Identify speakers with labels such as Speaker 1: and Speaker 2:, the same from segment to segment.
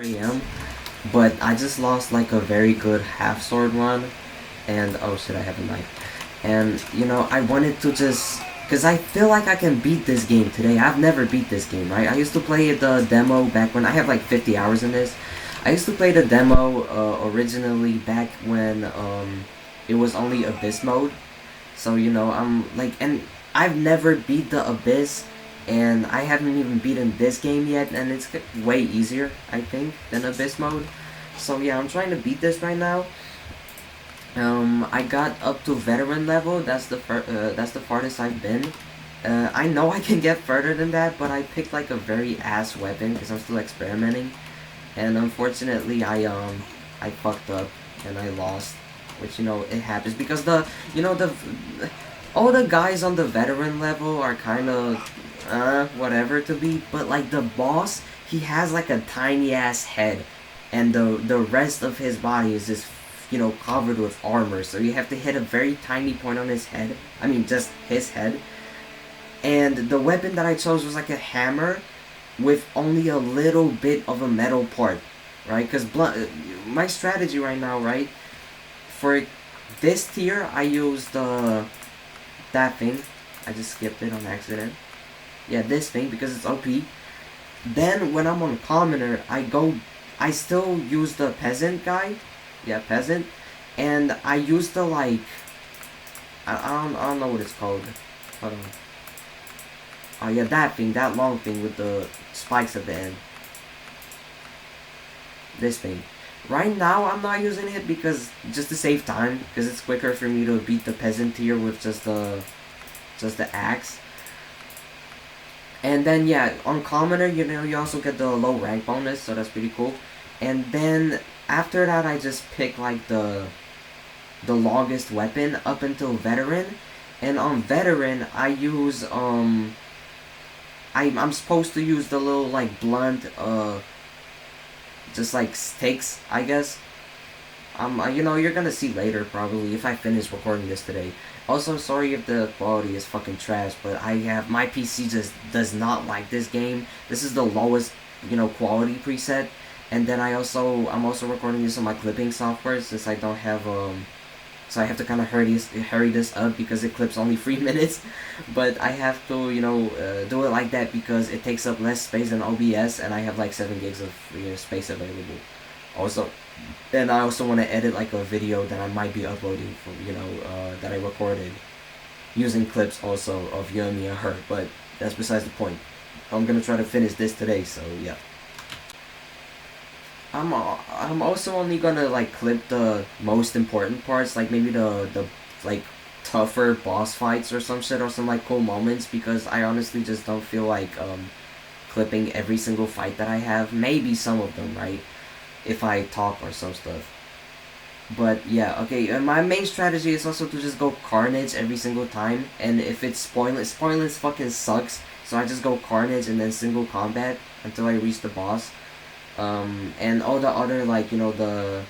Speaker 1: am, but I just lost like a very good half sword run, and oh shit, I have a knife. And you know, I wanted to just, cause I feel like I can beat this game today. I've never beat this game, right? I used to play the demo back when I have like 50 hours in this. I used to play the demo originally back when it was only Abyss mode. So you know, I'm like, and I've never beat the Abyss, and I haven't even beaten this game yet, and it's way easier, I think, than Abyss mode. So yeah, I'm trying to beat this right now. I got up to veteran level. That's the farthest I've been. I know I can get further than that, but I picked like a very ass weapon because I'm still experimenting, and unfortunately I fucked up and I lost, which you know it happens because the all the guys on the veteran level are kind of whatever to be, but like the boss, he has like a tiny ass head, and the rest of his body is just covered with armor, so you have to hit a very tiny point on his head. I mean, just his head. And the weapon that I chose was like a hammer with only a little bit of a metal part, right? Because my strategy right now, right, for this tier, I used that thing. I just skipped it on accident. Yeah, this thing, because it's OP. Then when I'm on commoner, I still use the peasant guy. Yeah, peasant. And I use the like, I don't know what it's called. Hold on. Oh yeah, that thing, that long thing with the spikes at the end. This thing. Right now, I'm not using it because just to save time, because it's quicker for me to beat the peasant tier with just the axe. And then yeah, on commoner, you also get the low rank bonus, so that's pretty cool. And then after that, I just pick like the longest weapon up until veteran, and on veteran I use I'm supposed to use the little like blunt just like sticks, I guess. You're gonna see later probably if I finish recording this today. Also, sorry if the quality is fucking trash, but my PC just does not like this game. This is the lowest quality preset. And then I'm also recording this on my clipping software since I don't have so I have to kind of hurry this up because it clips only 3 minutes, but I have to do it like that because it takes up less space than OBS, and I have like 7 gigs of space available. Also, and I also want to edit like a video that I might be uploading for that I recorded using clips also of Yummy and her, but that's besides the point. I'm gonna try to finish this today, so yeah. I'm also only gonna like clip the most important parts, like maybe the like tougher boss fights or some shit, or some like cool moments, because I honestly just don't feel like clipping every single fight that I have. Maybe some of them, right? If I talk or some stuff. But yeah, okay, and my main strategy is also to just go Carnage every single time, and if it's Spoilance fucking sucks, so I just go Carnage and then single combat until I reach the boss. And all the other like the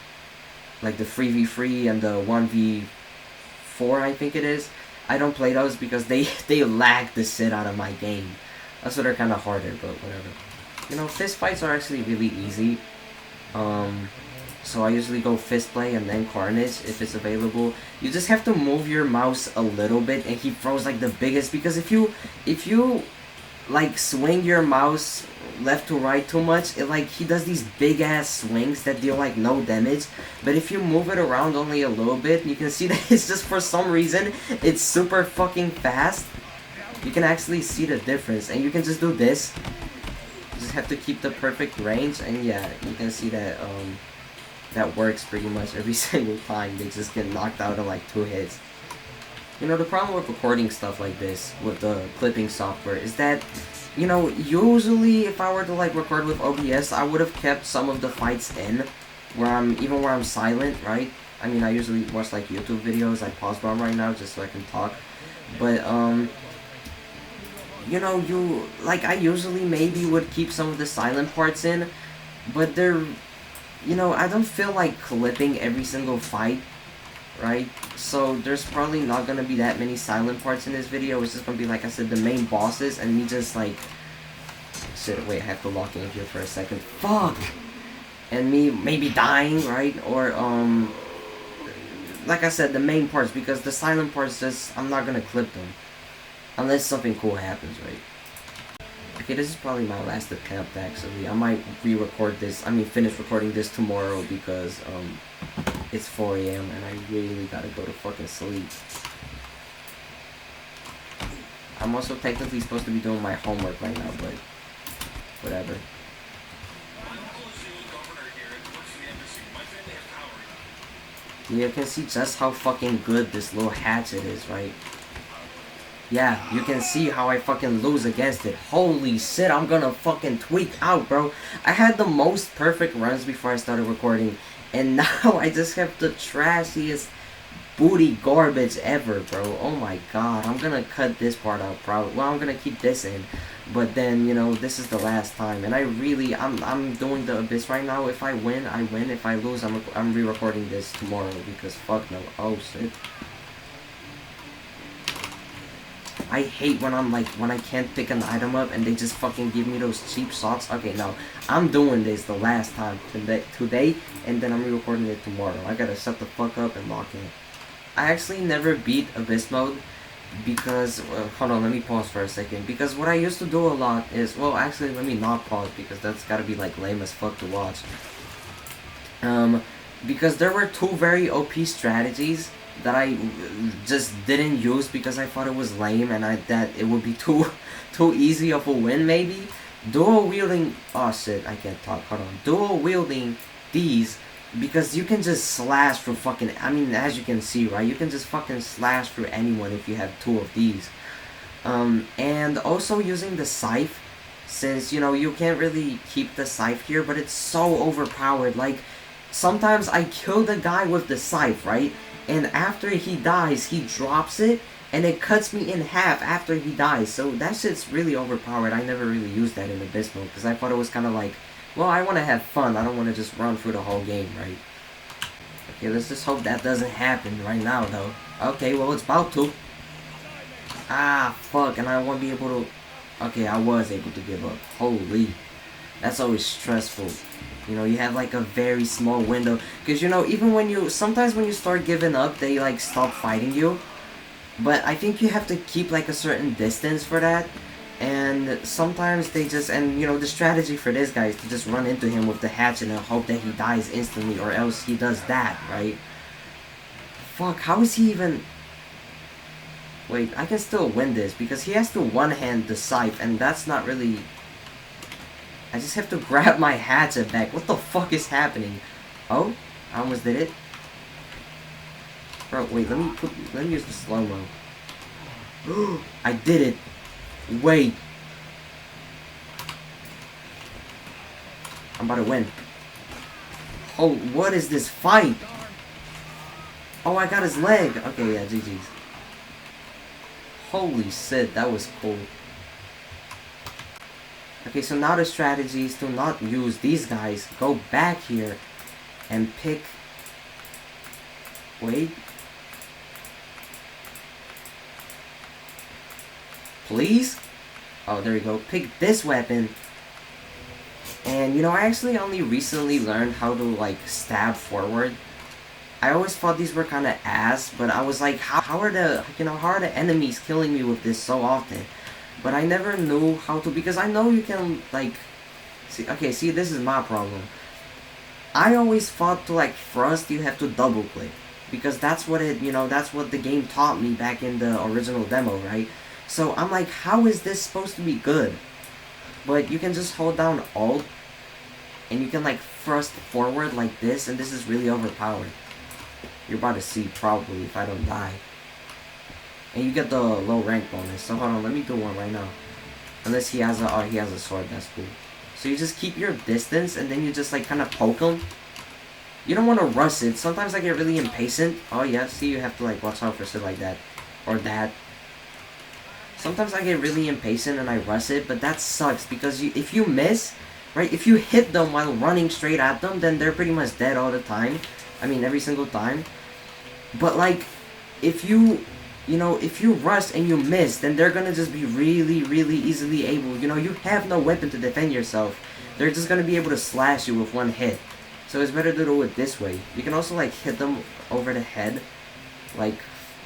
Speaker 1: 3v3 and the 1v4, I think it is, I don't play those because they lag the shit out of my game. So they're kind of harder, but whatever. Fist fights are actually really easy. So I usually go fist play and then Carnage if it's available. You just have to move your mouse a little bit, and he throws like the biggest, because if you like swing your mouse left to right too much, he does these big ass swings that deal like no damage. But if you move it around only a little bit, you can see that it's just, for some reason, it's super fucking fast. You can actually see the difference, and you can just do this. You just have to keep the perfect range, and yeah, you can see that that works pretty much every single time. They just get knocked out in like 2 hits. The problem with recording stuff like this with the clipping software is that, usually if I were to like record with OBS, I would have kept some of the fights in, where I'm silent, right? I mean, I usually watch like YouTube videos. I pause them right now just so I can talk. But I usually maybe would keep some of the silent parts in, but I don't feel like clipping every single fight, right? So there's probably not gonna be that many silent parts in this video. It's just gonna be, like I said, the main bosses, and me just like... Shit, wait, I have to lock in here for a second. Fuck! and me maybe dying, right? Or like I said, the main parts, because the silent parts, just I'm not gonna clip them unless something cool happens, right? Okay, this is probably my last attempt actually. I might re-record this. I mean, finish recording this tomorrow because it's 4 a.m. and I really gotta go to fucking sleep. I'm also technically supposed to be doing my homework right now, but whatever. You can see just how fucking good this little hatchet is, right? Yeah, you can see how I fucking lose against it. Holy shit, I'm gonna fucking tweak out, bro. I had the most perfect runs before I started recording, and now I just have the trashiest booty garbage ever, bro. Oh my god, I'm gonna cut this part out probably. Well, I'm gonna keep this in, but then, you know, this is the last time, and I'm doing the Abyss right now. If I win, I win. If I lose, I'm re-recording this tomorrow, because fuck no. Oh shit. I hate when when I can't pick an item up and they just fucking give me those cheap shots. Okay, no, I'm doing this the last time today, and then I'm re-recording it tomorrow. I gotta shut the fuck up and lock in. I actually never beat Abyss mode because, hold on, let me pause for a second. Because what I used to do a lot is, well, actually, let me not pause because that's gotta be like lame as fuck to watch. Because there were two very OP strategies that I just didn't use because I thought it was lame and that it would be too easy of a win maybe. Dual wielding, oh shit, I can't talk, hold on. Dual wielding these, because you can just slash through fucking, I mean, as you can see, right, you can just fucking slash through anyone if you have two of these. And also using the scythe, since, you know, you can't really keep the scythe here, but it's so overpowered. Like, sometimes I kill the guy with the scythe, right? And after he dies, he drops it, and it cuts me in half after he dies. So that shit's really overpowered. I never really used that in Abyss mode, because I thought it was kind of like, well, I want to have fun. I don't want to just run through the whole game, right? Okay, let's just hope that doesn't happen right now, though. Okay, well, it's about to. Ah, fuck, and I won't be able to... Okay, I was able to give up. Holy. That's always stressful. You know, you have like a very small window. Because, you know, even when you... Sometimes when you start giving up, they like stop fighting you. But I think you have to keep like a certain distance for that. And sometimes they just... And, you know, the strategy for this guy is to just run into him with the hatchet and hope that he dies instantly. Or else he does that, right? Fuck, how is he even... Wait, I can still win this. Because he has to one-hand the scythe. And that's not really... I just have to grab my hatchet back. What the fuck is happening? Oh, I almost did it. Bro, wait, let me use the slow-mo. I did it. Wait. I'm about to win. Oh, what is this fight? Oh, I got his leg. Okay, yeah, GG's. Holy shit, that was cool. Okay, so now the strategy is to not use these guys. Go back here and pick... Wait. Please? Oh, there you go. Pick this weapon. And, you know, I actually only recently learned how to, like, stab forward. I always thought these were kind of ass, but I was like, how are the, you know, how are the enemies killing me with this so often? But I never knew how to, because I know you can, like, see, okay, see, this is my problem. I always thought to, like, thrust, you have to double click. Because that's what it, you know, that's what the game taught me back in the original demo, right? So I'm like, how is this supposed to be good? But you can just hold down Alt, and you can, like, thrust forward like this, and this is really overpowered. You're about to see, probably, if I don't die. And you get the low rank bonus. So hold on, let me do one right now. Unless he has a, oh, he has a sword, that's cool. So you just keep your distance, and then you just like kind of poke him. You don't want to rush it. Sometimes I get really impatient. Oh yeah, see, you have to like watch out for shit like that. Or that. Sometimes I get really impatient and I rush it, but that sucks because if you miss, right, if you hit them while running straight at them, then they're pretty much dead all the time. I mean, every single time. But like, if you... You know, if you rush and you miss, then they're gonna just be really, really easily able. You know, you have no weapon to defend yourself. They're just gonna be able to slash you with one hit. So it's better to do it this way. You can also like hit them over the head. Like,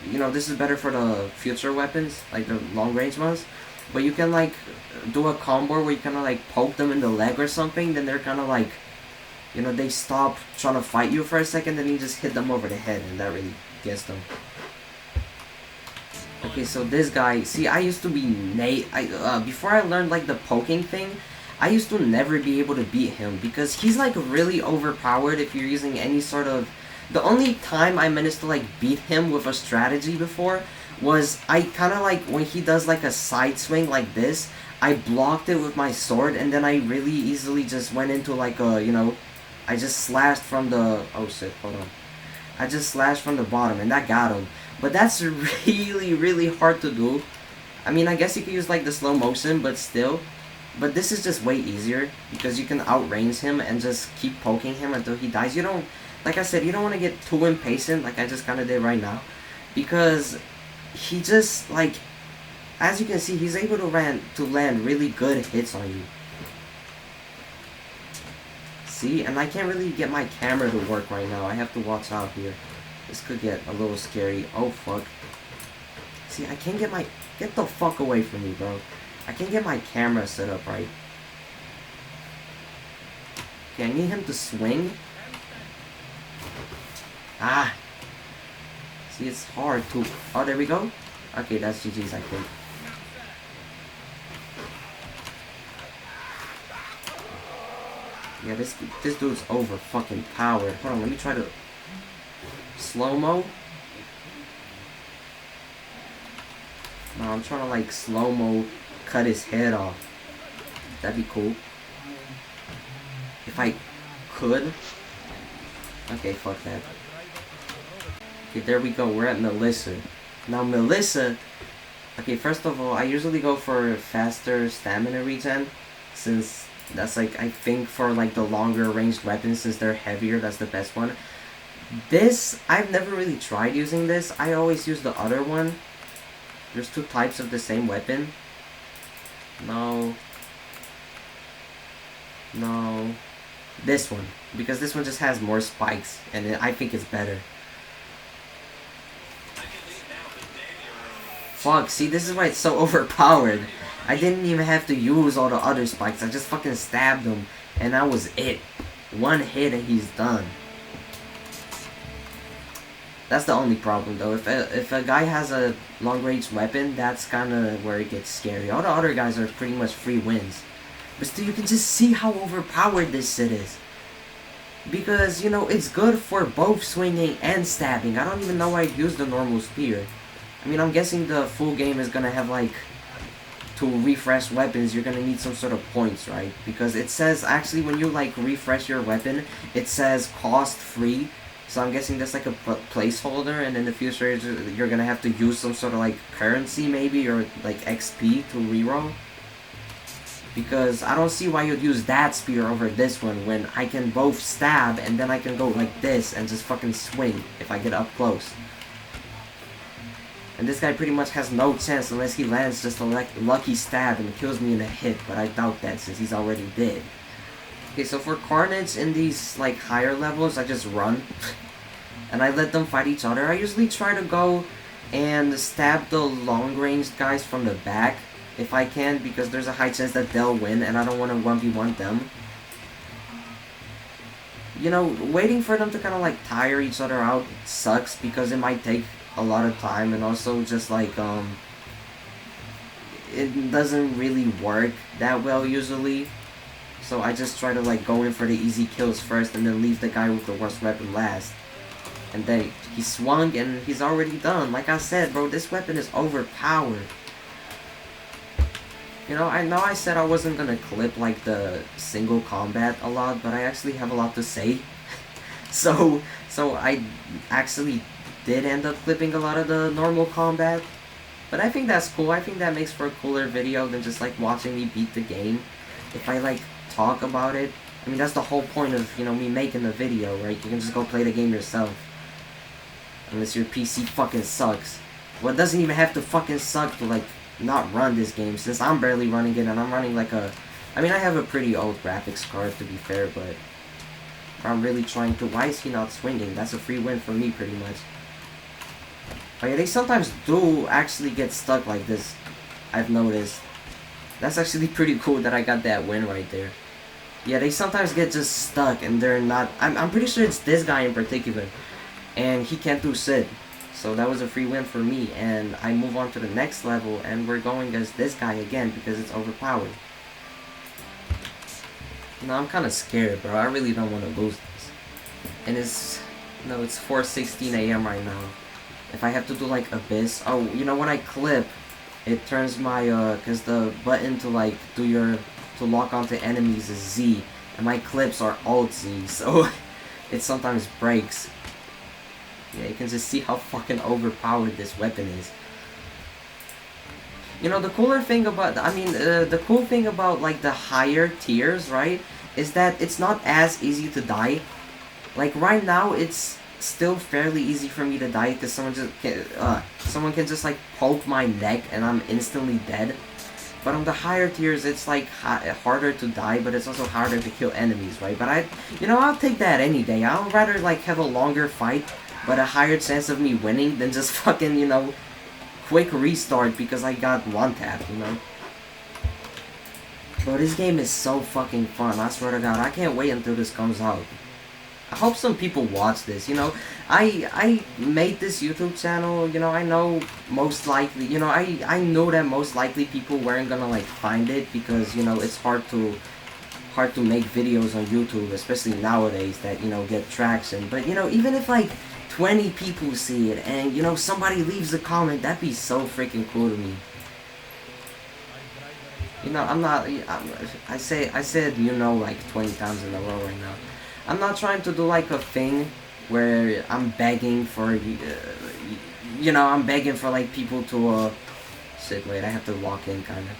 Speaker 1: you know, this is better for the future weapons, like the long range ones. But you can like do a combo where you kind of like poke them in the leg or something. Then they're kind of like, you know, they stop trying to fight you for a second. Then you just hit them over the head, and that really gets them. Okay, so this guy, see, I used to be before I learned like the poking thing, I used to never be able to beat him because he's like really overpowered if you're using any sort of. The only time I managed to like beat him with a strategy before was I kind of like when he does like a side swing like this, I blocked it with my sword and then I really easily just went into like a, you know, I just slashed from the, oh shit, hold on. I just slashed from the bottom and that got him. But that's really hard to do. I mean, I guess you could use like the slow motion, but still. But this is just way easier because you can outrange him and just keep poking him until he dies. You don't, like I said, you don't want to get too impatient like I just kind of did right now. Because he just, like, as you can see, he's able to land really good hits on you. See, and I can't really get my camera to work right now. I have to watch out here. This could get a little scary. Oh, fuck. See, I can't get my... Get the fuck away from me, bro. I can't get my camera set up right. Okay, I need him to swing. Ah! See, it's hard to... Oh, there we go. Okay, that's GG's, I think. Yeah, this dude's over fucking powered. Hold on, let me try to... Slow-mo? No, I'm trying to like slow-mo cut his head off. That'd be cool. If I could. Okay, fuck that. Okay, there we go. We're at Melissa. Now, Melissa... Okay, first of all, I usually go for faster stamina regen. Since that's like, I think for like the longer ranged weapons, since they're heavier, that's the best one. This, I've never really tried using this. I always use the other one. There's two types of the same weapon. No. No. This one. Because this one just has more spikes. And I think it's better. Fuck, see, this is why it's so overpowered. I didn't even have to use all the other spikes. I just fucking stabbed him. And that was it. One hit and he's done. That's the only problem though. If a guy has a long range weapon, that's kind of where it gets scary. All the other guys are pretty much free wins. But still, you can just see how overpowered this shit is. Because, you know, it's good for both swinging and stabbing. I don't even know why I'd use the normal spear. I mean, I'm guessing the full game is gonna have like, to refresh weapons, you're gonna need some sort of points, right? Because it says, actually, when you like refresh your weapon, it says cost free. So I'm guessing that's like a placeholder, and in the future you're gonna have to use some sort of like currency maybe, or like XP to reroll. Because I don't see why you'd use that spear over this one when I can both stab and then I can go like this and just fucking swing if I get up close. And this guy pretty much has no chance unless he lands just a lucky stab and kills me in a hit, but I doubt that since he's already dead. Okay, so for Carnage in these like higher levels, I just run and I let them fight each other. I usually try to go and stab the long range guys from the back if I can, because there's a high chance that they'll win and I don't want to 1v1 them. You know, waiting for them to kind of like tire each other out sucks because it might take a lot of time, and also just like it doesn't really work that well usually. So I just try to like go in for the easy kills first and then leave the guy with the worst weapon last. And then he swung and he's already done. Like I said, bro, this weapon is overpowered. You know I said I wasn't gonna clip like the single combat a lot, but I actually have a lot to say. so I actually did end up clipping a lot of the normal combat. But I think that's cool. I think that makes for a cooler video than just like watching me beat the game. If I like talk about it, I mean that's the whole point of, you know, me making the video, right? You can just go play the game yourself. Unless your PC fucking sucks. Well, it doesn't even have to fucking suck to like not run this game, since I'm barely running it and I'm running like a... I mean, I have a pretty old graphics card to be fair, but I'm really trying to. Why is he not swinging? That's a free win for me, pretty much. Oh yeah, they sometimes do actually get stuck like this. I've noticed. That's actually pretty cool that I got that win right there. Yeah, they sometimes get just stuck and they're not. I'm pretty sure it's this guy in particular, and he can't do Sid. So that was a free win for me, and I move on to the next level, and we're going as this guy again because it's overpowered. No, I'm kind of scared, bro. I really don't want to lose this. And it's, no, it's 4:16 a.m. right now. If I have to do like Abyss, oh, you know, when I clip, it turns my, cause the button to like do your, to lock onto enemies is Z, and my clips are Alt Z, so it sometimes breaks. Yeah, you can just see how fucking overpowered this weapon is. You know, the cooler thing about, the cool thing about, like, the higher tiers, right, is that it's not as easy to die. Like, right now, it's still fairly easy for me to die, because someone can just, like, poke my neck, and I'm instantly dead. But on the higher tiers, it's, like, harder to die, but it's also harder to kill enemies, right? But I'll take that any day. I'd rather, like, have a longer fight, but a higher chance of me winning than just fucking, you know, quick restart because I got one tap, you know. Bro, this game is so fucking fun, I swear to God. I can't wait until this comes out. I hope some people watch this, you know. I made this YouTube channel, you know, I know most likely, you know, I know that most likely people weren't gonna, like, find it because, you know, it's hard to make videos on YouTube, especially nowadays that, you know, get traction. But, you know, even if, like, 20 people see it and, you know, somebody leaves a comment, that'd be so freaking cool to me. You know, I said, you know, like 20 times in a row right now. I'm not trying to do like a thing where I'm begging for, you know, I'm begging for like people to, shit, wait, I have to walk in kind of.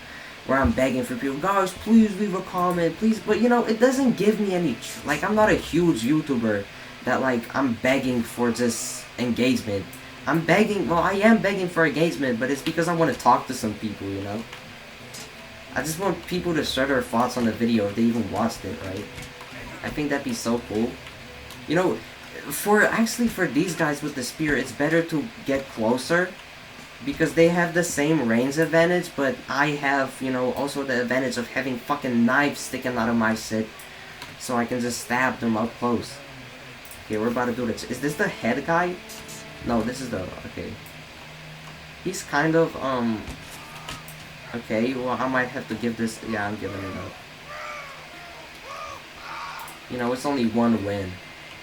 Speaker 1: Where I'm begging for people, guys, please leave a comment, please. But, you know, it doesn't give me any, like, I'm not a huge YouTuber that, like, I'm begging for just engagement. I'm begging, well, I am begging for engagement, but it's because I want to talk to some people, you know? I just want people to share their thoughts on the video if they even watched it, right? I think that'd be so cool. You know, for these guys with the spear, it's better to get closer because they have the same range advantage, but I have, you know, also the advantage of having fucking knives sticking out of my shit, so I can just stab them up close. Okay, we're about to do this. Is this the head guy? No, this is the, okay. He's kind of, okay, well, I might have to give this, yeah, I'm giving it up. You know, it's only one win,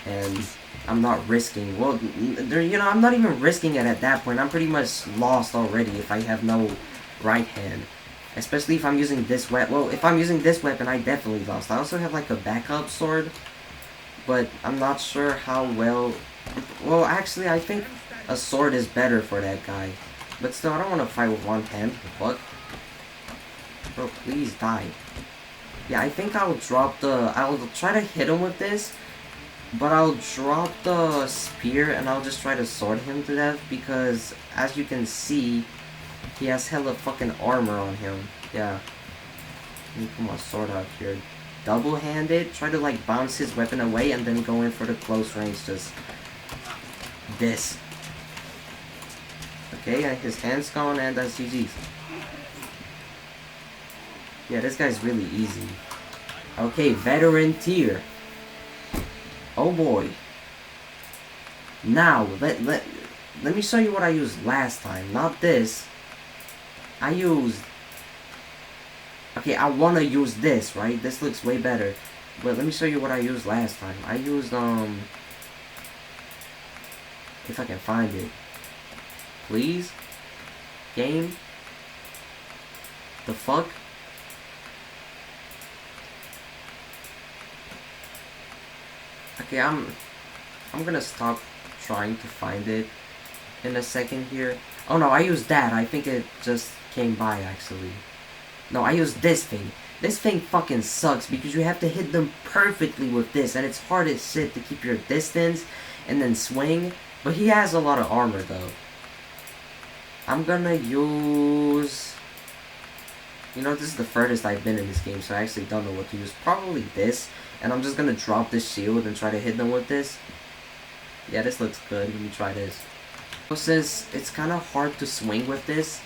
Speaker 1: and I'm not risking, well, you know, I'm not even risking it at that point. I'm pretty much lost already if I have no right hand. Especially if I'm using this weapon. Well, if I'm using this weapon, I definitely lost. I also have, like, a backup sword, but I'm not sure how well, well, actually, I think a sword is better for that guy. But still, I don't want to fight with one hand. What? Bro, please die. Yeah, I think I'll drop the, I'll try to hit him with this, but I'll drop the spear and I'll just try to sword him to death because, as you can see, he has hella fucking armor on him. Yeah. Let me put my sword out here. Double-handed, try to like bounce his weapon away and then go in for the close range, just this. Okay, and his hand's gone and that's GG's. Yeah, this guy's really easy. Okay, veteran tier. Oh boy. Now, let me show you what I used last time. Not this. I used... Okay, I want to use this, right? This looks way better. But let me show you what I used last time. I used, if I can find it. Please? Game? The fuck? Okay, I'm gonna stop trying to find it in a second here. Oh no, I used that. I think it just came by actually. No, I used this thing. This thing fucking sucks because you have to hit them perfectly with this, and it's hard as shit to keep your distance and then swing. But he has a lot of armor though. I'm gonna use... You know, this is the furthest I've been in this game, so I actually don't know what to use. Probably this. And I'm just gonna drop this shield and try to hit them with this. Yeah, this looks good. Let me try this. Since it's kind of hard to swing with this,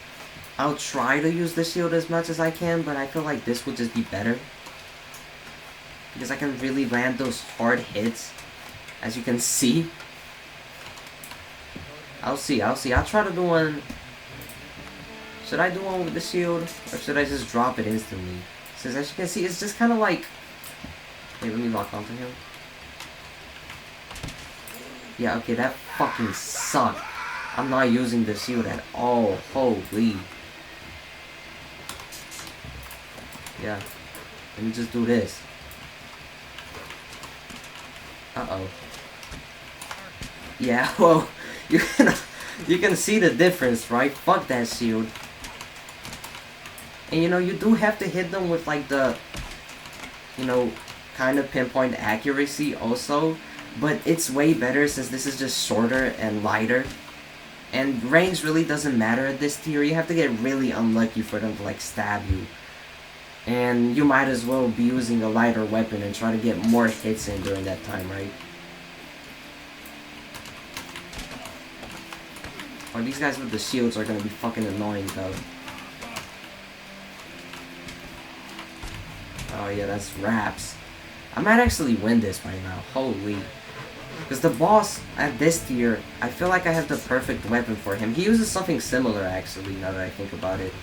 Speaker 1: I'll try to use the shield as much as I can, but I feel like this would just be better. Because I can really land those hard hits, as you can see. I'll see. I'll try to do one. Should I do one with the shield, or should I just drop it instantly? Since as you can see, it's just kind of like... Wait, let me lock onto him. Yeah, okay, that fucking sucked. I'm not using the shield at all. Holy. Yeah. Let me just do this. Uh-oh. Yeah, well, you can see the difference, right? Fuck that shield. And you know, you do have to hit them with like the, you know, kind of pinpoint accuracy also. But it's way better since this is just shorter and lighter. And range really doesn't matter at this tier. You have to get really unlucky for them to like stab you. And you might as well be using a lighter weapon and try to get more hits in during that time, right? Or these guys with the shields are gonna be fucking annoying though. Oh yeah, that's raps. I might actually win this right now. Holy. Because the boss at this tier, I feel like I have the perfect weapon for him. He uses something similar actually, now that I think about it.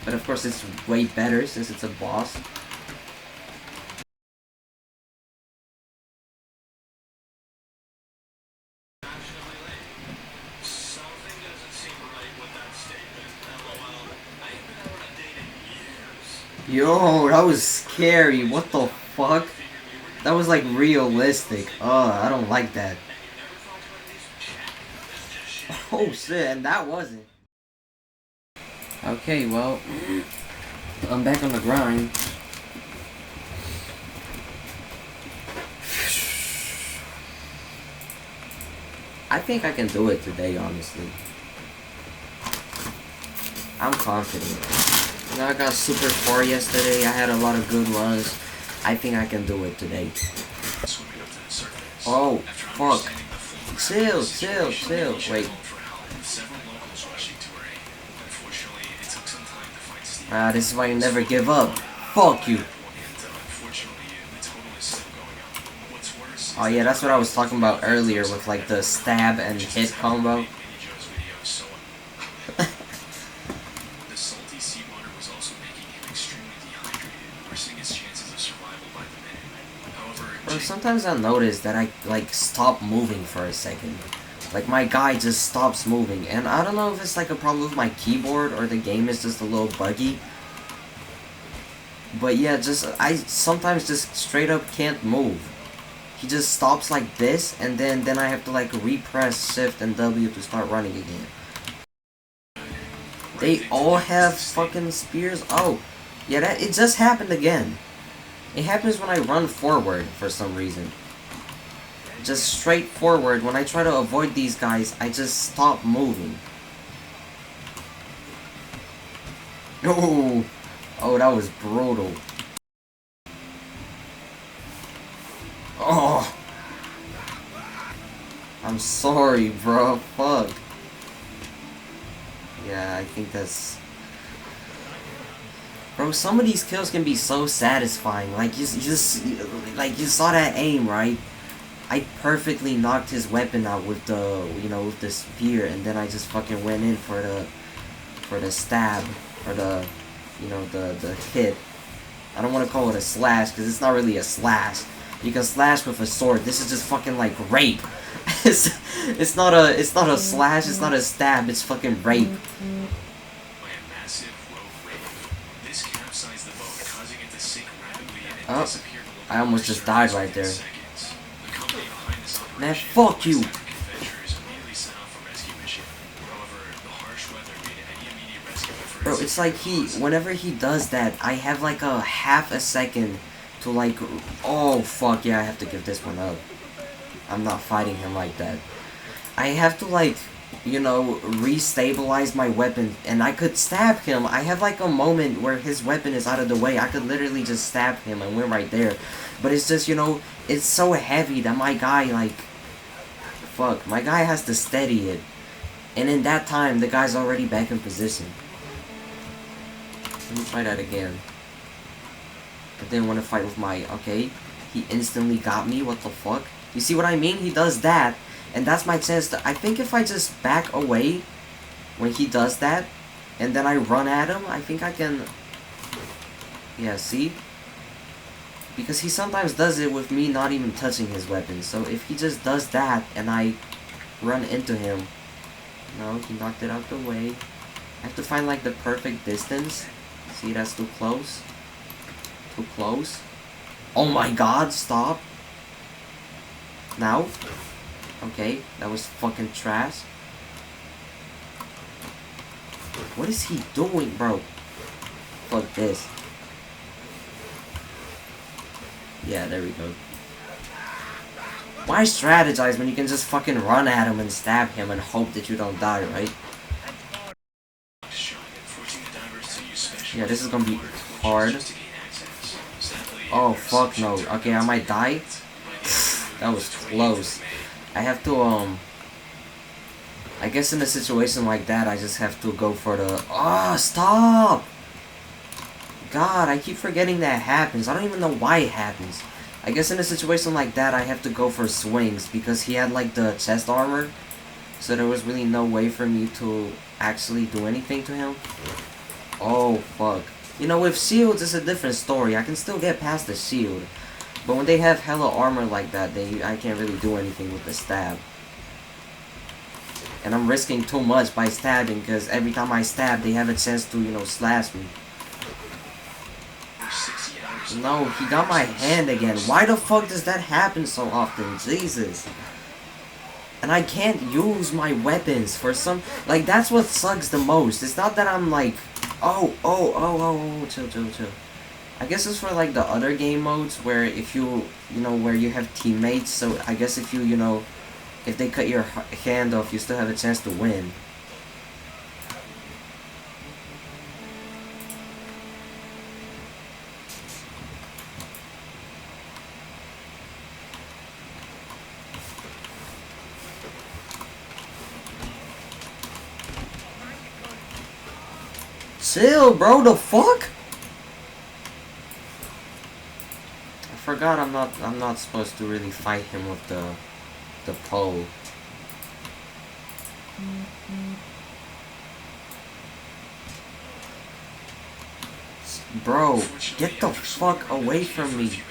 Speaker 1: But of course it's way better since it's a boss. Yo, that was scary. What the fuck? That was like realistic. Oh, I don't like that. Oh shit, and that wasn't. Okay, well, I'm back on the grind. I think I can do it today, honestly. I'm confident. You know, I got super far yesterday. I had a lot of good runs. I think I can do it today. Oh, fuck. Chill. Wait. Ah, this is why you never give up. Fuck you. Oh yeah, that's what I was talking about earlier with like the stab and hit combo. Bro, sometimes I'll notice that I like stop moving for a second. Like my guy just stops moving, and I don't know if it's like a problem with my keyboard or the game is just a little buggy. But yeah, I sometimes just straight up can't move. He just stops like this, and then I have to like repress Shift and W to start running again. They all have fucking spears. Oh, yeah, it just happened again. It happens when I run forward for some reason. Just straight forward. When I try to avoid these guys, I just stop moving. Oh, that was brutal. Oh, I'm sorry, bro. Fuck. Yeah, I think that's... Bro, some of these kills can be so satisfying. Like, you saw that aim, right? I perfectly knocked his weapon out with the, with the spear, and then I just fucking went in for the stab, or the hit. I don't want to call it a slash, because it's not really a slash. You can slash with a sword. This is just fucking like rape. it's not a slash, it's not a stab, it's fucking rape. Oh, I almost just died right there. Man, fuck you! Bro, it's like whenever he does that, I have like a half a second to like, oh fuck yeah, I have to give this one up. I'm not fighting him like that. I have to like you know, restabilize my weapon, and I could stab him. I have like a moment where his weapon is out of the way. I could literally just stab him and we're right there. But it's just, you know, it's so heavy that my guy, like, fuck, my guy has to steady it. And in that time, the guy's already back in position. Let me try that again. I didn't want to fight with my... Okay. He instantly got me. What the fuck? You see what I mean? He does that. And that's my chance to... I think if I just back away when he does that, and then I run at him, I think I can... Yeah, see? Because he sometimes does it with me not even touching his weapon. So if he just does that, and I run into him... No, he knocked it out the way. I have to find, like, the perfect distance. See, that's too close. Too close. Oh my god, stop. Now. Okay, that was fucking trash. What is he doing, bro? Fuck this. Yeah, there we go. Why strategize when you can just fucking run at him and stab him and hope that you don't die, right? Yeah, this is gonna be hard. Oh, fuck no. Okay, I might die. That was close. I have to, I guess in a situation like that, I just have to go for the... Oh, stop! God, I keep forgetting that happens. I don't even know why it happens. I guess in a situation like that, I have to go for swings, because he had, like, the chest armor. So there was really no way for me to actually do anything to him. Oh, fuck. You know, with shields, it's a different story. I can still get past the shield. But when they have hella armor like that, I can't really do anything with the stab. And I'm risking too much by stabbing, because every time I stab, they have a chance to, you know, slash me. No, he got my hand again. Why the fuck does that happen so often? Jesus. And I can't use my weapons for some... Like, that's what sucks the most. It's not that I'm like... Oh, chill. I guess it's for, like, the other game modes where if you know, where you have teammates. So, I guess if you know, if they cut your hand off, you still have a chance to win. Chill, bro, the fuck? I forgot I'm not supposed to really fight him with the pole. Bro, get the fuck away from me.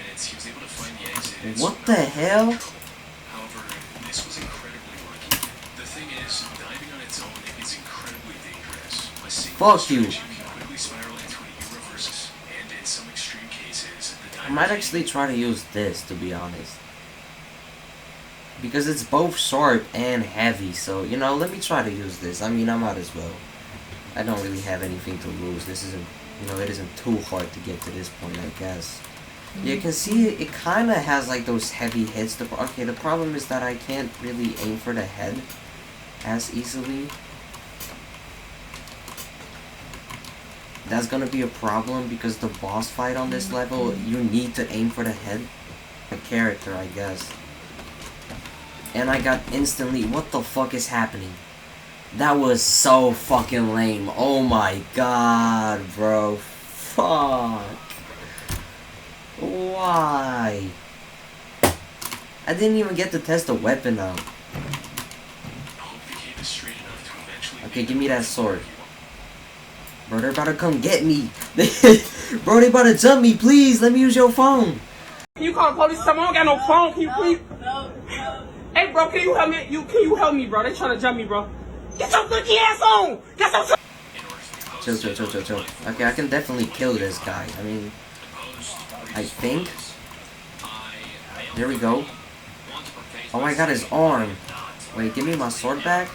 Speaker 1: What the hell?
Speaker 2: However, this was incredibly lucky. The thing is, diving on its own is incredibly dangerous.
Speaker 1: Fuck you. I might actually try to use this, to be honest. Because it's both sharp and heavy, so, you know, let me try to use this. I mean, I might as well. I don't really have anything to lose. This isn't, you know, it isn't too hard to get to this point, I guess. You can see it kind of has, like, those heavy hits. Okay, the problem is that I can't really aim for the head as easily. That's gonna be a problem because the boss fight on this level, you need to aim for the head. A character, I guess. And I got instantly... What the fuck is happening? That was so fucking lame. Oh my god, bro. Fuck. Why? I didn't even get to test the weapon out. Okay, give me that sword. Bro, they're about to come get me. Bro, they about to jump me. Please, let me use your phone.
Speaker 3: Can you call the police? I don't got no phone. Can you please? Hey, bro, can you help me? Can you help me, bro? They trying to jump me, bro. Get your cookie ass on. Get some.
Speaker 1: Chill. Okay, I can definitely kill this guy. I mean, I think. There we go. Oh, I got his arm. Wait, give me my sword back.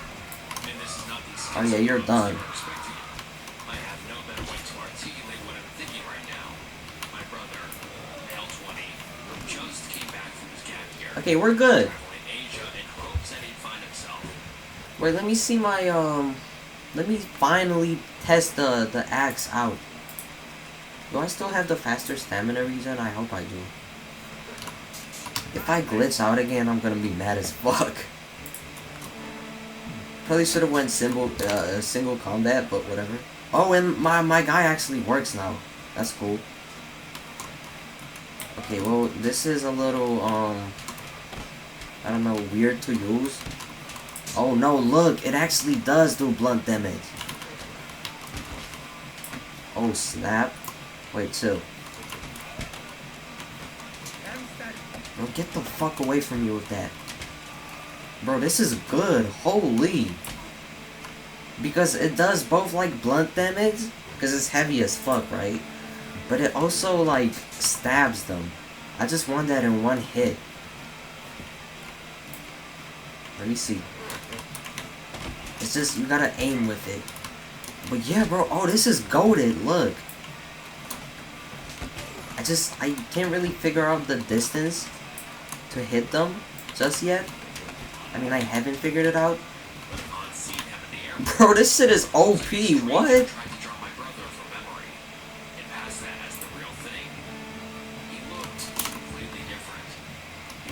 Speaker 1: Oh yeah, you're done. Okay, we're good. Wait, let me see my, let me finally test the axe out. Do I still have the faster stamina regen? I hope I do. If I glitch out again, I'm gonna be mad as fuck. Probably should have went single combat, but whatever. Oh, and my guy actually works now. That's cool. Okay, well, this is a little, I don't know, weird to use. Oh no, look, it actually does do blunt damage. Oh snap. Wait, chill. Bro, get the fuck away from me with that. Bro, this is good. Holy. Because it does both, like, blunt damage, because it's heavy as fuck, right? But it also, like, stabs them. I just want that in one hit. Let me see. It's just, you gotta aim with it. But yeah, bro, oh, this is goated, look. I can't really figure out the distance to hit them just yet. I mean, I haven't figured it out. Bro, this shit is OP, what?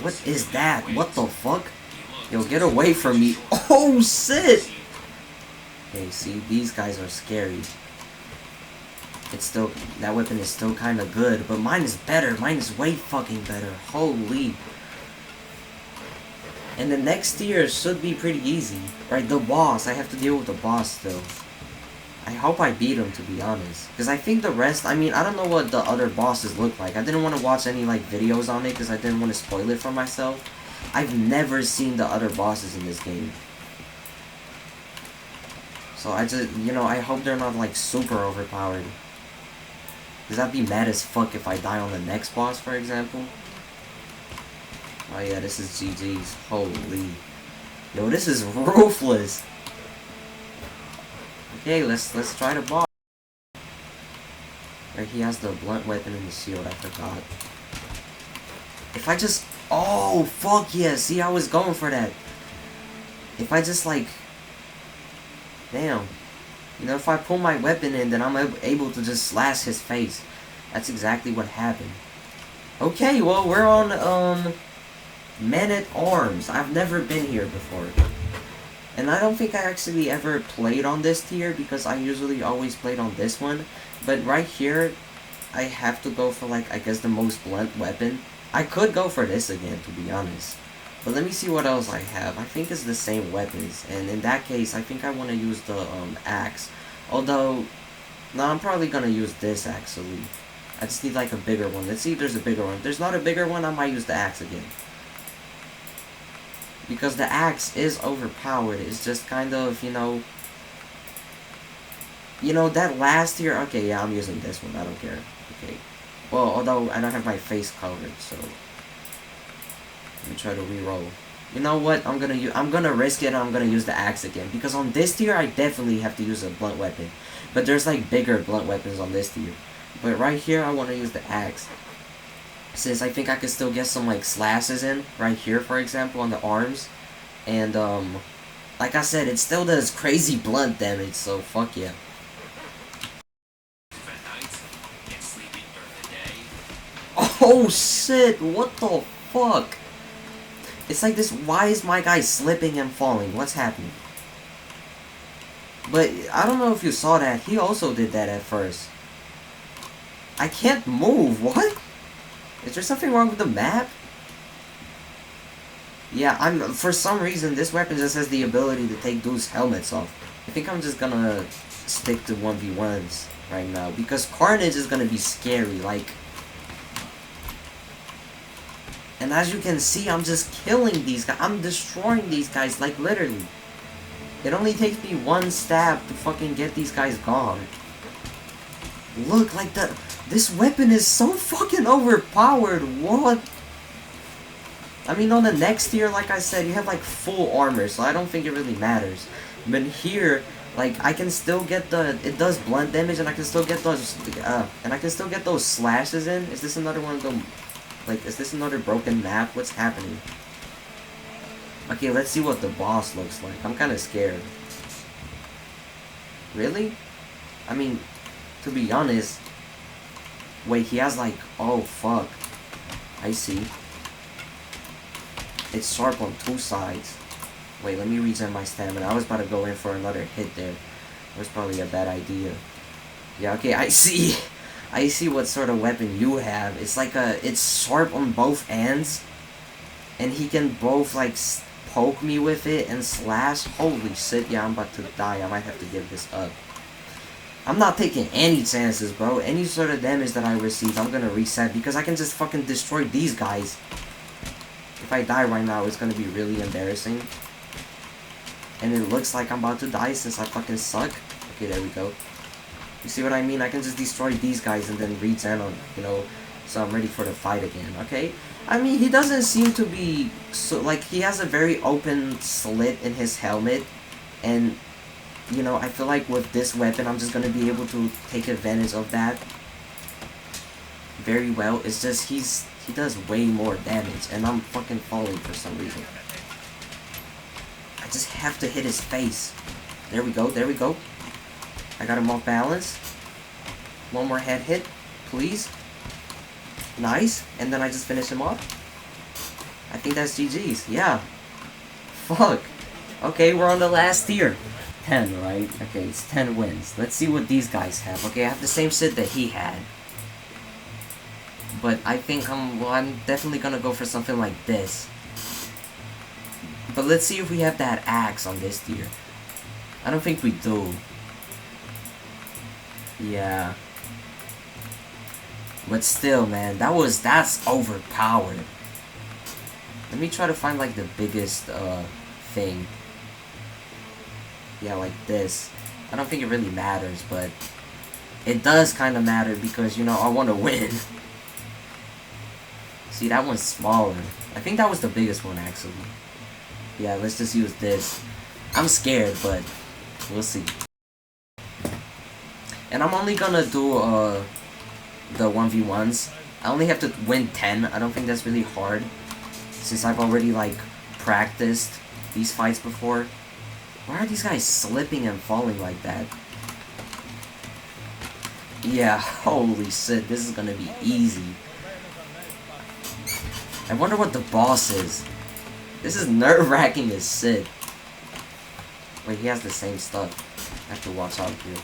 Speaker 1: What is that? What the fuck? Yo, get away from me. Oh, shit! Okay, see, these guys are scary. It's still, that weapon is still kind of good, but mine is better. Mine is way fucking better. Holy. And the next tier should be pretty easy. Right, the boss. I have to deal with the boss still. I hope I beat him, to be honest. Because I think the rest, I mean, I don't know what the other bosses look like. I didn't want to watch any, like, videos on it because I didn't want to spoil it for myself. I've never seen the other bosses in this game. So I just, you know, I hope they're not, like, super overpowered. Because I'd be mad as fuck if I die on the next boss, for example. Oh yeah, this is GG's. Holy. Yo, this is ruthless. Okay, let's try the boss. Right, he has the blunt weapon and the shield, I forgot. If I just... Oh, fuck yeah, see, I was going for that. If I just, like... Damn. You know, if I pull my weapon in, then I'm able to just slash his face. That's exactly what happened. Okay, well, we're on, Men-at-Arms. I've never been here before. And I don't think I actually ever played on this tier, because I usually always played on this one. But right here, I have to go for, like, I guess the most blunt weapon. I could go for this again, to be honest. But let me see what else I have. I think it's the same weapons. And in that case, I think I want to use the axe. Although, no, I'm probably going to use this, actually. I just need, like, a bigger one. Let's see if there's a bigger one. If there's not a bigger one, I might use the axe again. Because the axe is overpowered. It's just kind of, you know... You know, that last tier... Okay, yeah, I'm using this one. I don't care. Okay. Well, although I don't have my face covered, so... Let me try to re-roll. You know what? I'm gonna risk it and I'm gonna use the axe again. Because on this tier, I definitely have to use a blunt weapon. But there's, like, bigger blunt weapons on this tier. But right here, I want to use the axe. Since I think I could still get some, like, slashes in. Right here, for example, on the arms. And, like I said, it still does crazy blunt damage, so fuck yeah. Oh shit, what the fuck? It's like this, why is my guy slipping and falling? What's happening? But, I don't know if you saw that, he also did that at first. I can't move, what? Is there something wrong with the map? Yeah, for some reason, this weapon just has the ability to take dudes' helmets off. I think I'm just gonna stick to 1v1s right now, because Carnage is gonna be scary, like... And as you can see, I'm just killing these guys. I'm destroying these guys, like, literally. It only takes me one stab to fucking get these guys gone. Look, like, this weapon is so fucking overpowered. What? I mean, on the next tier, like I said, you have, like, full armor, so I don't think it really matters. But here, like, I can still get it does blunt damage, and I can still get those, slashes in. Is this another one of them? Like, is this another broken map? What's happening? Okay, let's see what the boss looks like. I'm kind of scared. Really? I mean, to be honest... Wait, he has like... Oh, fuck. I see. It's sharp on two sides. Wait, let me regen my stamina. I was about to go in for another hit there. It was probably a bad idea. Yeah, okay, I see. I see what sort of weapon you have. It's like a... It's sharp on both ends. And he can both, like, poke me with it and slash. Holy shit, yeah, I'm about to die. I might have to give this up. I'm not taking any chances, bro. Any sort of damage that I receive, I'm gonna reset. Because I can just fucking destroy these guys. If I die right now, it's gonna be really embarrassing. And it looks like I'm about to die since I fucking suck. Okay, there we go. You see what I mean? I can just destroy these guys and then regen on, you know, so I'm ready for the fight again, okay? I mean, he doesn't seem to be, so, like, he has a very open slit in his helmet, and, you know, I feel like with this weapon, I'm just gonna be able to take advantage of that very well. It's just, he does way more damage, and I'm fucking falling for some reason. I just have to hit his face. There we go, there we go. I got him off balance. One more head hit, please. Nice. And then I just finish him off. I think that's GG's. Yeah. Fuck. Okay, we're on the last tier. 10, right? Okay, it's 10 wins. Let's see what these guys have. Okay, I have the same shit that he had. But I think I'm definitely gonna go for something like this. But let's see if we have that axe on this tier. I don't think we do. Yeah. But still, man, that's overpowered. Let me try to find, like, the biggest, thing. Yeah, like this. I don't think it really matters, but it does kind of matter because, you know, I want to win. See, that one's smaller. I think that was the biggest one, actually. Yeah, let's just use this. I'm scared, but we'll see. And I'm only gonna do, the 1v1s. I only have to win 10. I don't think that's really hard, since I've already, like, practiced these fights before. Why are these guys slipping and falling like that? Yeah, holy shit, this is gonna be easy. I wonder what the boss is. This is nerve-wracking as shit. Wait, he has the same stuff. I have to watch out here.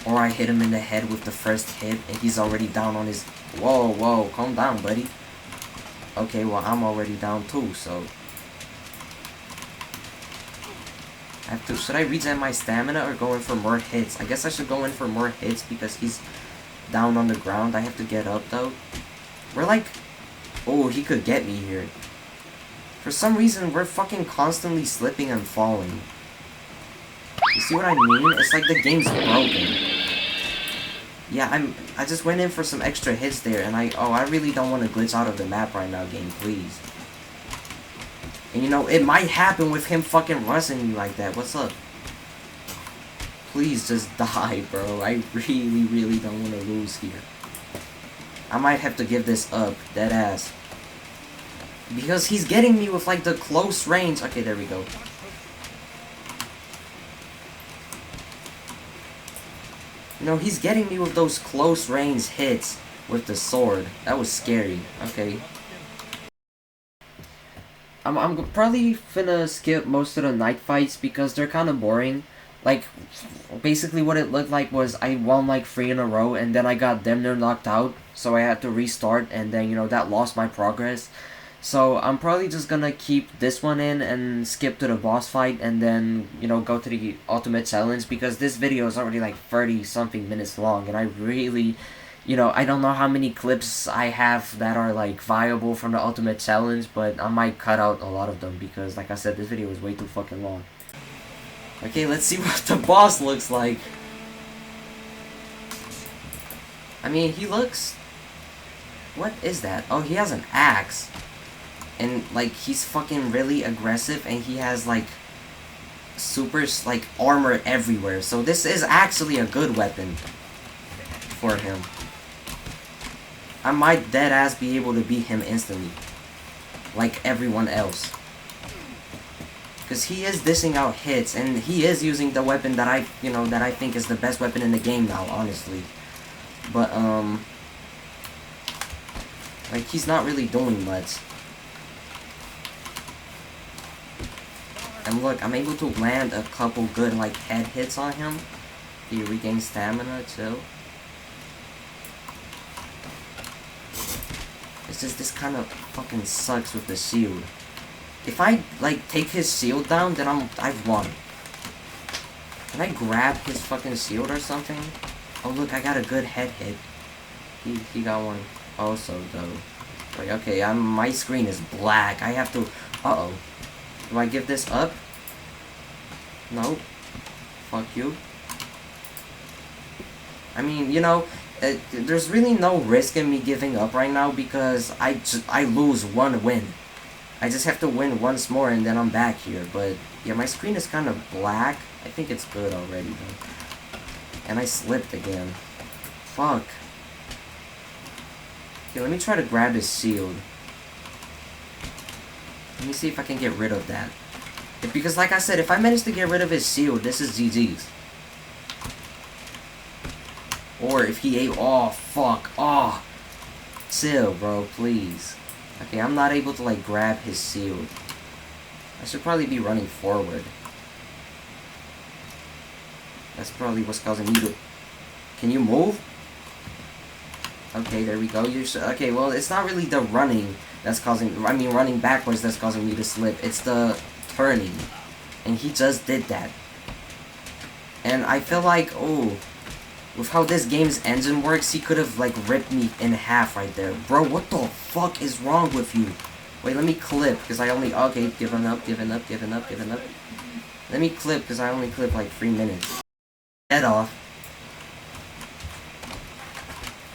Speaker 1: Or I hit him in the head with the first hit, and he's already down on his... Whoa, whoa, calm down, buddy. Okay, well, I'm already down too, so... I have to... Should I regen my stamina or go in for more hits? I guess I should go in for more hits because he's down on the ground. I have to get up, though. We're like... Oh, he could get me here. For some reason, we're fucking constantly slipping and falling. You see what I mean? It's like the game's broken. Yeah, I just went in for some extra hits there, and I really don't want to glitch out of the map right now, game, please. And you know, it might happen with him fucking rushing me like that. What's up? Please just die, bro. I really, really don't want to lose here. I might have to give this up, dead ass. Because he's getting me with, like, the close range. Okay, there we go. You know, he's getting me with those close range hits with the sword. That was scary. Okay. I'm probably finna skip most of the night fights because they're kind of boring. Like, basically what it looked like was I won like 3 in a row and then I got damn near knocked out. So I had to restart and then, you know, that lost my progress. So I'm probably just gonna keep this one in and skip to the boss fight and then, you know, go to the ultimate challenge because this video is already like 30 something minutes long and I really, you know, I don't know how many clips I have that are like viable from the ultimate challenge, but I might cut out a lot of them because, like I said, this video is way too fucking long. Okay, let's see what the boss looks like. I mean, he looks... What is that? Oh, he has an axe. And, like, he's fucking really aggressive and he has, like, super, like, armor everywhere. So this is actually a good weapon for him. I might deadass be able to beat him instantly. Like everyone else. Because he is dishing out hits, and he is using the weapon that I think is the best weapon in the game now, honestly. But, like, he's not really doing much. And look, I'm able to land a couple good, like, head hits on him. He regains stamina, too. It's just, this kind of fucking sucks with the shield. If I, like, take his shield down, then I've won. Can I grab his fucking shield or something? Oh, look, I got a good head hit. He got one also, though. Wait, okay, my screen is black. I have to... Uh-oh. Do I give this up? No. Fuck you. I mean, you know, there's really no risk in me giving up right now because I lose one win. I just have to win once more and then I'm back here. But, yeah, my screen is kind of black. I think it's good already, though. And I slipped again. Fuck. Okay, let me try to grab his shield. Let me see if I can get rid of that. Because, like I said, if I manage to get rid of his shield, this is GG's. Or if he ate... Oh, fuck. Oh. Chill, bro, please. Okay, I'm not able to, like, grab his shield. I should probably be running forward. That's probably what's causing me to... Can you move? Okay, there we go. Okay, well, it's not really the running that's causing... I mean, running backwards that's causing me to slip. It's the turning. And he just did that. And I feel like, oh... With how this game's engine works, he could have, like, ripped me in half right there. Bro, what the fuck is wrong with you? Wait, let me clip, because I only... Okay, giving up. Let me clip, because I only clip, like, 3 minutes. Head off.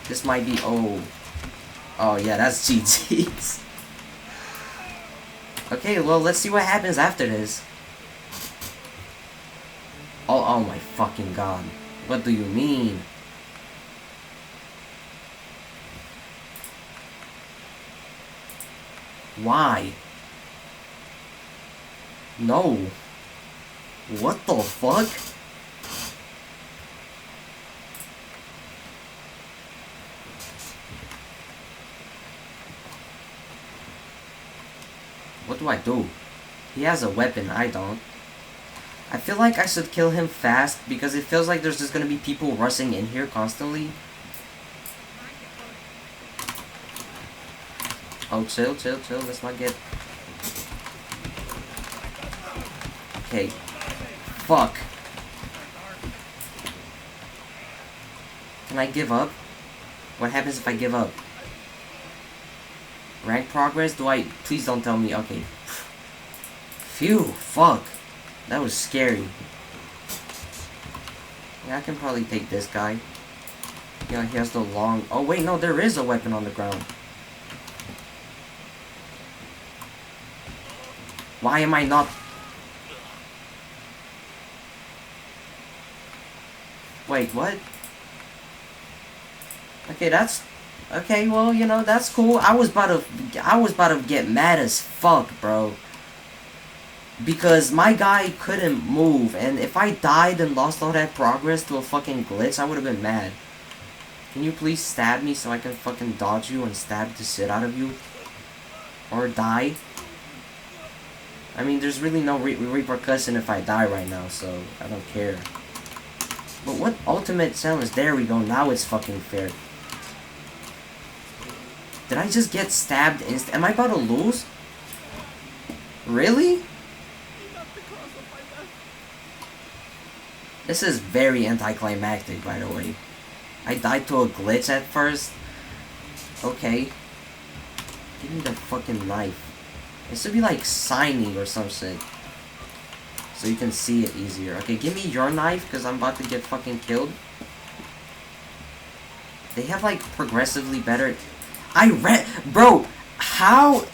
Speaker 1: This might be... Oh. Oh, yeah, that's GG's. Okay, well, let's see what happens after this. Oh my fucking god. What do you mean? Why? No. What the fuck? What do I do? He has a weapon, I don't. I feel like I should kill him fast because it feels like there's just gonna be people rushing in here constantly. Oh, chill. Let's not get... Okay. Fuck. Can I give up? What happens if I give up? Rank progress? Do I... Please don't tell me. Okay. Phew. Fuck. That was scary. Yeah, I can probably take this guy. Yeah, he has the long... Oh, wait, no, there is a weapon on the ground. Why am I not... Wait, what? Okay, that's... Okay, well, you know, that's cool. I was about to get mad as fuck, bro. Because my guy couldn't move, and if I died and lost all that progress to a fucking glitch, I would have been mad. Can you please stab me so I can fucking dodge you and stab the shit out of you? Or die? I mean, there's really no repercussion if I die right now, so I don't care. But what ultimate challenge? There we go, now it's fucking fair. Did I just get stabbed Am I about to lose? Really? This is very anticlimactic, by the way. I died to a glitch at first. Okay. Give me the fucking knife. It should be like shiny or some shit. So you can see it easier. Okay, give me your knife, because I'm about to get fucking killed. They have like progressively better... Bro, how...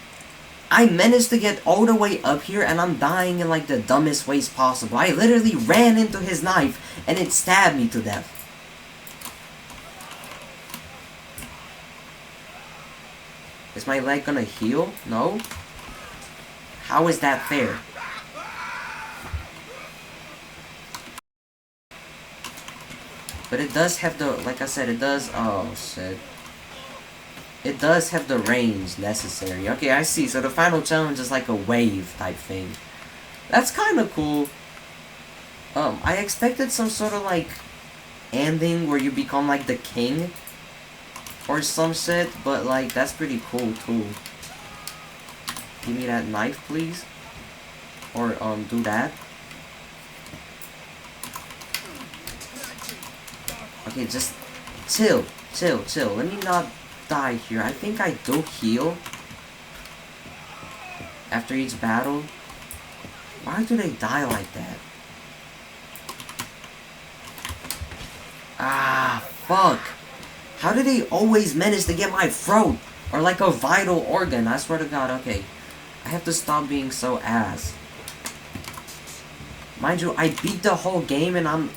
Speaker 1: I managed to get all the way up here and I'm dying in like the dumbest ways possible. I literally ran into his knife and it stabbed me to death. Is my leg gonna heal? No? How is that fair? But it does have the, like I said, it does, oh shit. It does have the range necessary. Okay, I see. So the final challenge is like a wave type thing. That's kind of cool. I expected some sort of like ending where you become like the king or some shit, but like that's pretty cool too. Give me that knife, please. Or do that. Okay, just chill. Let me not die here. I think I do heal after each battle. Why do they die like that? Ah, fuck. How do they always manage to get my throat? Or like a vital organ? I swear to God, okay. I have to stop being so ass. Mind you, I beat the whole game and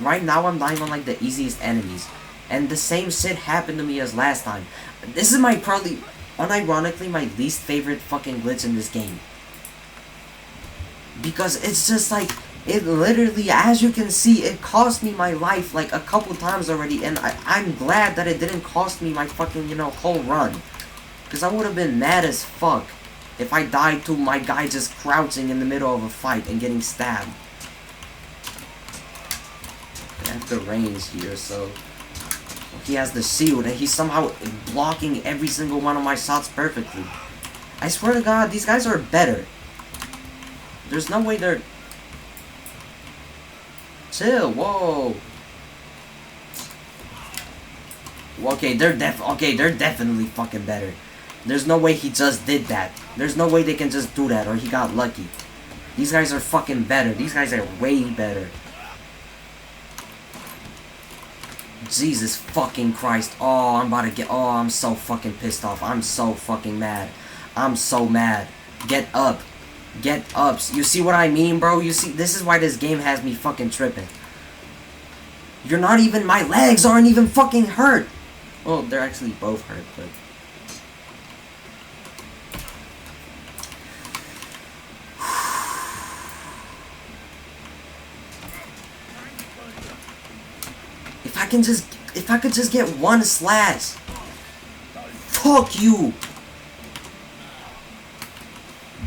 Speaker 1: right now I'm dying on like the easiest enemies. And the same shit happened to me as last time. This is my probably, unironically, my least favorite fucking glitch in this game. Because it's just like, it literally, as you can see, it cost me my life like a couple times already. And I'm glad that it didn't cost me my fucking, you know, whole run. Because I would have been mad as fuck if I died to my guy just crouching in the middle of a fight and getting stabbed. I have the range here, so he has the shield and he's somehow blocking every single one of my shots perfectly. I swear to God, these guys are better. There's no way they're... Chill, whoa. Okay, they're definitely fucking better. There's no way he just did that. There's no way they can just do that or he got lucky. These guys are fucking better. These guys are way better. Jesus fucking Christ. Oh, I'm about to get... Oh, I'm so fucking pissed off. I'm so fucking mad. I'm so mad. Get up. Get up. You see what I mean, bro? You see, this is why this game has me fucking tripping. You're not even... My legs aren't even fucking hurt. Well, they're actually both hurt, but... If I could just get one slash. Fuck you.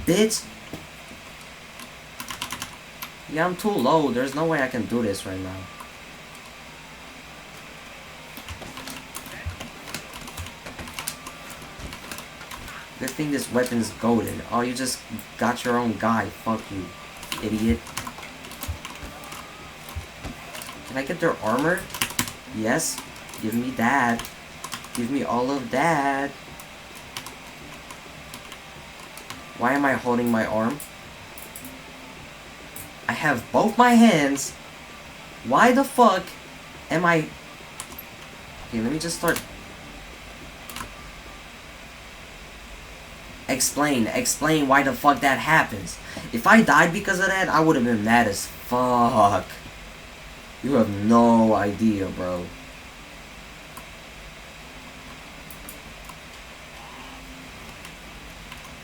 Speaker 1: Bitch. Yeah, I'm too low. There's no way I can do this right now. Good thing this weapon's goated. Oh, you just got your own guy. Fuck you, idiot. Can I get their armor? Yes. Give me that. Give me all of that. Why am I holding my arm? I have both my hands. Why the fuck am I... Okay, let me just start... Explain why the fuck that happens. If I died because of that, I would have been mad as fuck. You have no idea, bro.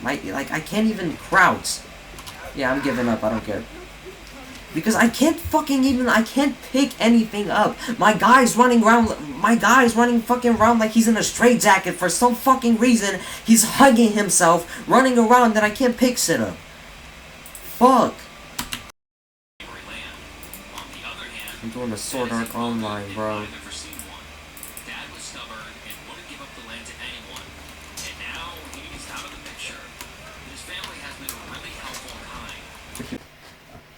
Speaker 1: Like, I can't even crouch. Yeah, I'm giving up. I don't care. Because I can't pick anything up. My guy's running fucking around like he's in a straitjacket for some fucking reason. He's hugging himself, running around, that I can't pick shit up. Fuck. I'm doing a Sword Art Online, bro.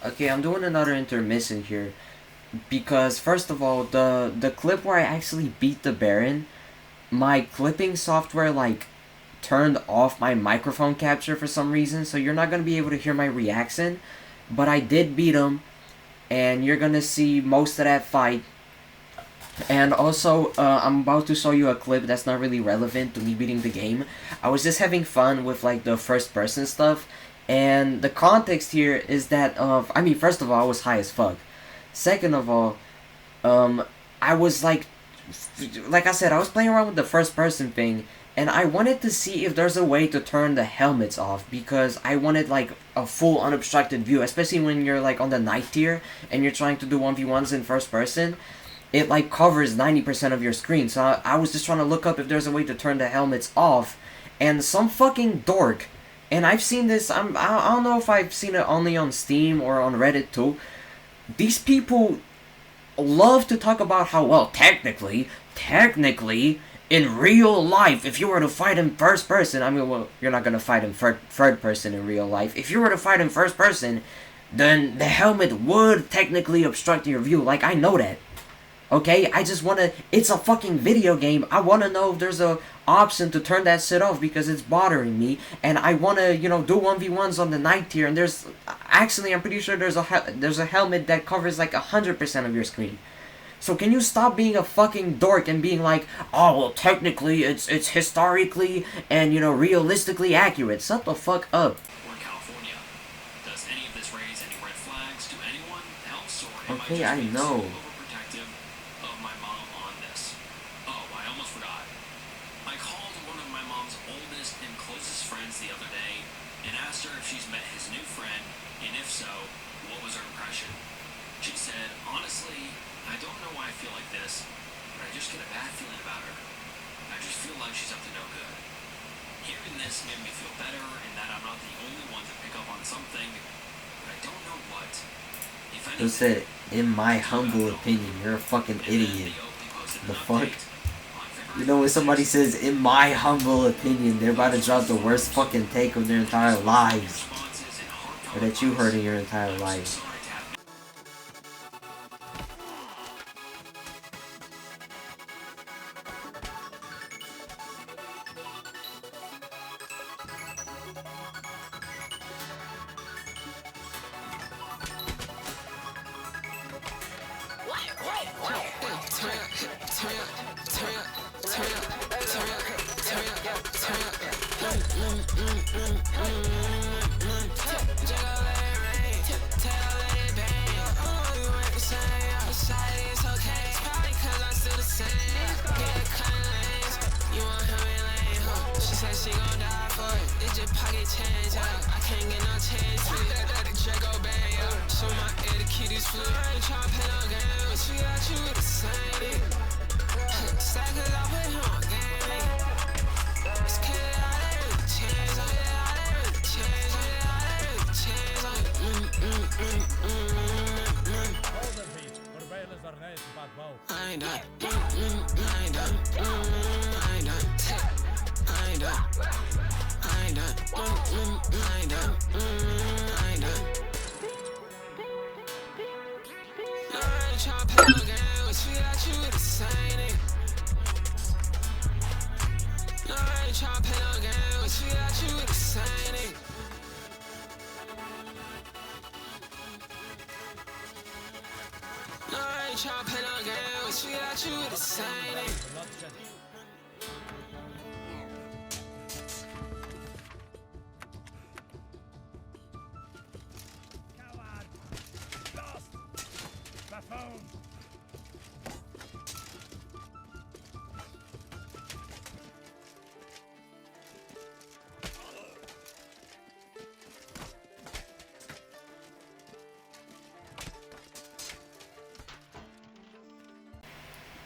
Speaker 1: Okay, I'm doing another intermission here because first of all, the clip where I actually beat the Baron, my clipping software like turned off my microphone capture for some reason, so you're not gonna be able to hear my reaction. But I did beat him, and you're gonna see most of that fight. And also, I'm about to show you a clip that's not really relevant to me beating the game. I was just having fun with like the first person stuff. And the context here is that I mean, first of all, I was high as fuck. Second of all, I was like I said, I was playing around with the first person thing, and I wanted to see if there's a way to turn the helmets off, because I wanted like a full unobstructed view, especially when you're like on the night tier and you're trying to do 1v1s in first person. it like covers 90% of your screen. So I was just trying to look up if there's a way to turn the helmets off, and some fucking dork, and I've seen this, I don't know if I've seen it only on Steam or on Reddit too. These people love to talk about how, well, technically, in real life, if you were to fight in first person, I mean, well, you're not gonna fight in third person in real life. If you were to fight in first person, then the helmet would technically obstruct your view. Like, I know that. Okay, I just wanna, it's a fucking video game. I wanna know if there's a option to turn that shit off because it's bothering me. And I wanna, you know, do 1v1s on the night tier. And there's, actually, I'm pretty sure there's a helmet that covers like 100% of your screen. So can you stop being a fucking dork and being like, oh, well, technically, it's historically and, you know, realistically accurate. Shut the fuck up.
Speaker 2: Or California. Does any of this raise any red flags to anyone else, or am
Speaker 1: Okay,
Speaker 2: I
Speaker 1: I
Speaker 2: just being
Speaker 1: know.
Speaker 2: super overprotective of my mom on this? Oh, I almost forgot. I called one of my mom's oldest and closest friends the other day and asked her if she's met his new friend, and if so, what was her impression? She said, honestly, I don't know why I feel like this, but I just get a bad feeling about her. I just feel like she's up to no good. Hearing this made me feel better, and that I'm not the only one to pick up on something, but I don't know what. If
Speaker 1: Who said, in my humble
Speaker 2: anything,
Speaker 1: opinion, you're a fucking
Speaker 2: and then
Speaker 1: idiot.
Speaker 2: they openly posted
Speaker 1: The
Speaker 2: an
Speaker 1: fuck?
Speaker 2: update on February
Speaker 1: You know when somebody
Speaker 2: 26th.
Speaker 1: says, in my humble opinion, they're about to drop the worst fucking take of their entire lives.
Speaker 2: Responses and
Speaker 1: Or
Speaker 2: heartfelt
Speaker 1: that you heard in
Speaker 2: advice.
Speaker 1: your entire
Speaker 2: I'm so
Speaker 1: life.
Speaker 2: sorry to have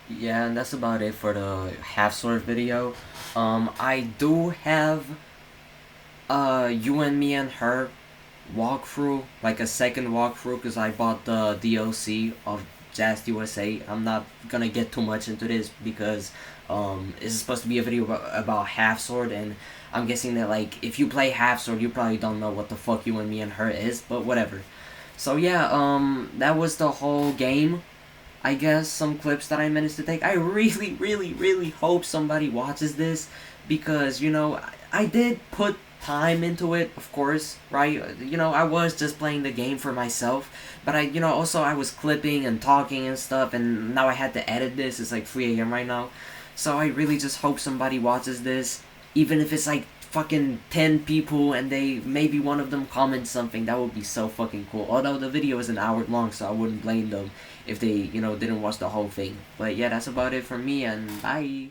Speaker 1: Yeah, and that's about it for the half sword video. I do have you and me and her walkthrough, like a second walkthrough, because I bought the DLC of Jazz USA. I'm not gonna get too much into this because this is supposed to be a video about half sword, and I'm guessing that like if you play half sword, you probably don't know what the fuck you and me and her is, but whatever. So yeah, that was the whole game. I guess some clips that I managed to take. I really hope somebody watches this because, you know, I did put time into it, of course, right? You know, I was just playing the game for myself, but you know, also I was clipping and talking and stuff, and now I had to edit this. It's like 3 a.m. right now. So I really just hope somebody watches this, even if it's like fucking 10 people and they, maybe one of them comments something. That would be so fucking cool. Although the video is an hour long, so I wouldn't blame them if they, you know, didn't watch the whole thing. But yeah, that's about it for me, and bye.